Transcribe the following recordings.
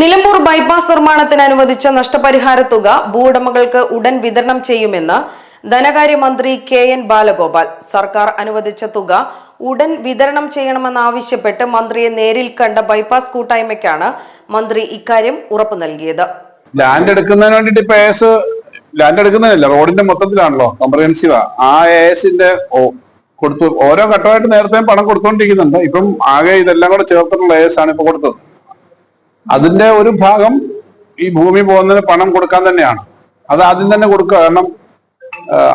Nilambur bypass നിർമ്മാണത്തിന് അനുവദിച്ച നഷ്ടപരിഹാര തുക ഭൂവുടമകൾക്ക് ഉടൻ വിതരണം ചെയ്യുമെന്ന് ധനകാര്യമന്ത്രി കെ.എൻ. ബാലഗോപാൽ. സർക്കാർ അനുവദിച്ച തുക ഉടൻ വിതരണം ചെയ്യണമെന്നാവശ്യപ്പെട്ട് മന്ത്രിയെ നേരിൽ കണ്ട ബൈപ്പാസ് കൂട്ടായ്മയ്ക്കാണ് മന്ത്രി ഇക്കാര്യം ഉറപ്പു നൽകിയത്. ലാൻഡ് എടുക്കുന്നതിന് വേണ്ടിയിട്ട് ലാൻഡ് എടുക്കുന്നതല്ല, റോഡിന്റെ മൊത്തത്തിലാണല്ലോ കോംപ്രഹെൻസീവ്. ആ AS-ന്റെ കൊടുത്തു. ഓരോ ഘട്ടമായിട്ട് നേരത്തെ പണം കൊടുത്തോണ്ടിരിക്കുന്നുണ്ട്. ഇപ്പം ആകെ ഇതെല്ലാം കൂടെ ചേർത്തിട്ടുള്ള AS ആണ് ഇപ്പൊ കൊടുത്തത്. അതിന്റെ ഒരു ഭാഗം ഈ ഭൂമി പോകുന്നതിന് പണം കൊടുക്കാൻ തന്നെയാണ്. അത് ആദ്യം തന്നെ കൊടുക്കുക. കാരണം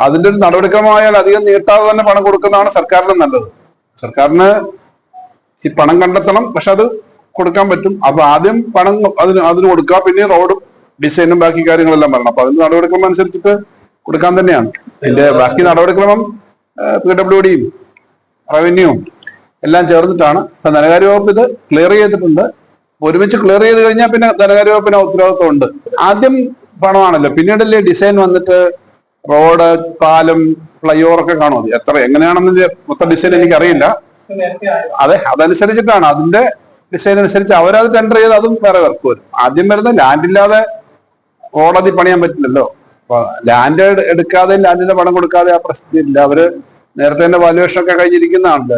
അതിന്റെ ഒരു നടപടിക്രമമായാൽ അധികം നീട്ടാതെ തന്നെ പണം കൊടുക്കുന്നതാണ് സർക്കാരിന് നല്ലത്. സർക്കാരിന് ഈ പണം കണ്ടെത്തണം, പക്ഷെ അത് കൊടുക്കാൻ പറ്റും. അപ്പൊ ആദ്യം പണം അതിന് കൊടുക്കുക, പിന്നെ റോഡും ഡിസൈനും ബാക്കി കാര്യങ്ങളെല്ലാം വരണം. അപ്പൊ അതിന്റെ നടപടിക്രമം അനുസരിച്ചിട്ട് കൊടുക്കാൻ തന്നെയാണ്. അതിന്റെ ബാക്കി നടപടിക്രമം PWDയും റവന്യൂവും എല്ലാം ചേർന്നിട്ടാണ്. ഇപ്പൊ ധനകാര്യ വകുപ്പ് ഇത് ക്ലിയർ ചെയ്തിട്ടുണ്ട്. ഒരുമിച്ച് ക്ലിയർ ചെയ്ത് കഴിഞ്ഞാൽ പിന്നെ ധനകാര്യ വകുപ്പിന് ഉത്തരവാദിത്വം ഉണ്ട്. ആദ്യം പണമാണല്ലോ, പിന്നീടല്ലേ ഡിസൈൻ വന്നിട്ട് റോഡ്, പാലം, ഫ്ലൈ ഓവർ ഒക്കെ കാണും. അത് എങ്ങനെയാണെന്ന് മൊത്തം ഡിസൈൻ എനിക്കറിയില്ല. അതെ, അതനുസരിച്ചിട്ടാണ്, അതിന്റെ ഡിസൈൻ അനുസരിച്ച് അവരത് ടെൻഡർ ചെയ്ത് അതും വേറെ വർക്ക് വരും. ആദ്യം വരുന്ന ലാൻഡ് ഇല്ലാതെ റോഡതി പണിയാൻ പറ്റില്ലല്ലോ. അപ്പൊ ലാൻഡ് എടുക്കാതെ ലാൻഡിന്റെ പണം കൊടുക്കാതെ ആ പ്രശ്നമില്ല. അവര് നേരത്തെ തന്നെ വാല്യുവേഷൻ ഒക്കെ കഴിഞ്ഞിരിക്കുന്നതാണല്ലോ.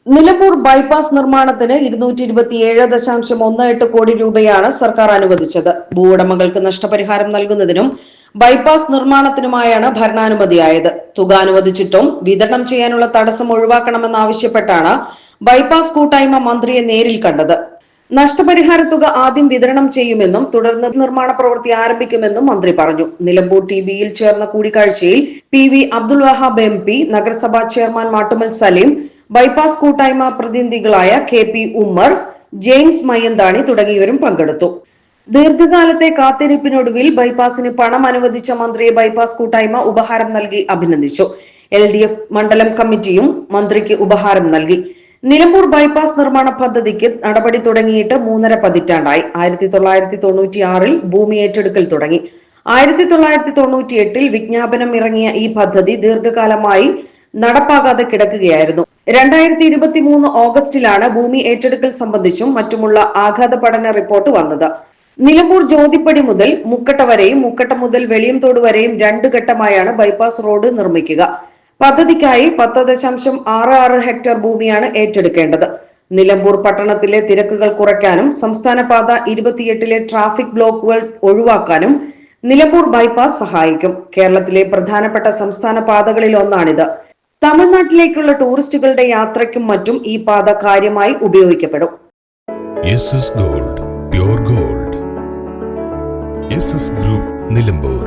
നിലമ്പൂർ ബൈപ്പാസ് നിർമ്മാണത്തിന് 227.18 കോടി രൂപയാണ് സർക്കാർ അനുവദിച്ചത്. ഭൂവുടമകൾക്ക് നഷ്ടപരിഹാരം നൽകുന്നതിനും ബൈപ്പാസ് നിർമ്മാണത്തിനുമായാണ് ഭരണാനുമതിയായത്. തുക അനുവദിച്ചിട്ടും വിതരണം ചെയ്യാനുള്ള തടസ്സം ഒഴിവാക്കണമെന്നാവശ്യപ്പെട്ടാണ് ബൈപ്പാസ് കൂട്ടായ്മ മന്ത്രിയെ നേരിൽ കണ്ടത്. നഷ്ടപരിഹാര തുക ആദ്യം വിതരണം ചെയ്യുമെന്നും തുടർന്ന് നിർമ്മാണ പ്രവൃത്തി ആരംഭിക്കുമെന്നും മന്ത്രി പറഞ്ഞു. നിലമ്പൂർ TBയിൽ ചേർന്ന കൂടിക്കാഴ്ചയിൽ PV അബ്ദുൽ വഹാബ് MP, നഗരസഭാ ചെയർമാൻ മാട്ടുമൽ സലീം, ബൈപ്പാസ് കൂട്ടായ്മ പ്രതിനിധികളായ KP ഉമ്മർ, ജെയിംസ് മയ്യന്താണി തുടങ്ങിയവരും പങ്കെടുത്തു. ദീർഘകാലത്തെ കാത്തിരിപ്പിനൊടുവിൽ ബൈപ്പാസിന് പണം അനുവദിച്ച മന്ത്രിയെ ബൈപ്പാസ് കൂട്ടായ്മ ഉപഹാരം നൽകി അഭിനന്ദിച്ചു. LDF മണ്ഡലം കമ്മിറ്റിയും മന്ത്രിക്ക് ഉപഹാരം നൽകി. നിലമ്പൂർ ബൈപ്പാസ് നിർമ്മാണ പദ്ധതിക്ക് നടപടി തുടങ്ങിയിട്ട് 3.5 പതിറ്റാണ്ടായി. 1996-ൽ ഭൂമി ഏറ്റെടുക്കൽ തുടങ്ങി. 1998-ൽ വിജ്ഞാപനം ഇറങ്ങിയ ഈ പദ്ധതി ദീർഘകാലമായി നടപ്പാകാതെ കിടക്കുകയായിരുന്നു. 2023 ഓഗസ്റ്റിലാണ് ഭൂമി ഏറ്റെടുക്കൽ സംബന്ധിച്ചും മറ്റുമുള്ള ആഘാത പഠന റിപ്പോർട്ട് വന്നത്. നിലമ്പൂർ ജ്യോതിപ്പടി മുതൽ മുക്കട്ട വരെയും മുക്കട്ട മുതൽ വെളിയംതോട് വരെയും 2 ഘട്ടമായാണ് ബൈപ്പാസ് റോഡ് നിർമ്മിക്കുക. പദ്ധതിക്കായി 10.66 ഹെക്ടർ ഭൂമിയാണ് ഏറ്റെടുക്കേണ്ടത്. നിലമ്പൂർ പട്ടണത്തിലെ തിരക്കുകൾ കുറയ്ക്കാനും സംസ്ഥാന പാത 28-ലെ ട്രാഫിക് ബ്ലോക്കുകൾ ഒഴിവാക്കാനും നിലമ്പൂർ ബൈപ്പാസ് സഹായിക്കും. കേരളത്തിലെ പ്രധാനപ്പെട്ട സംസ്ഥാന പാതകളിൽ ഒന്നാണിത്. തമിഴ്നാട്ടിലേക്കുള്ള ടൂറിസ്റ്റുകളുടെ യാത്രയ്ക്കും മറ്റും ഈ പാത കാര്യമായി ഉപയോഗിക്കപ്പെടും. SS Gold, Pure Gold. SS Group, Nilambur.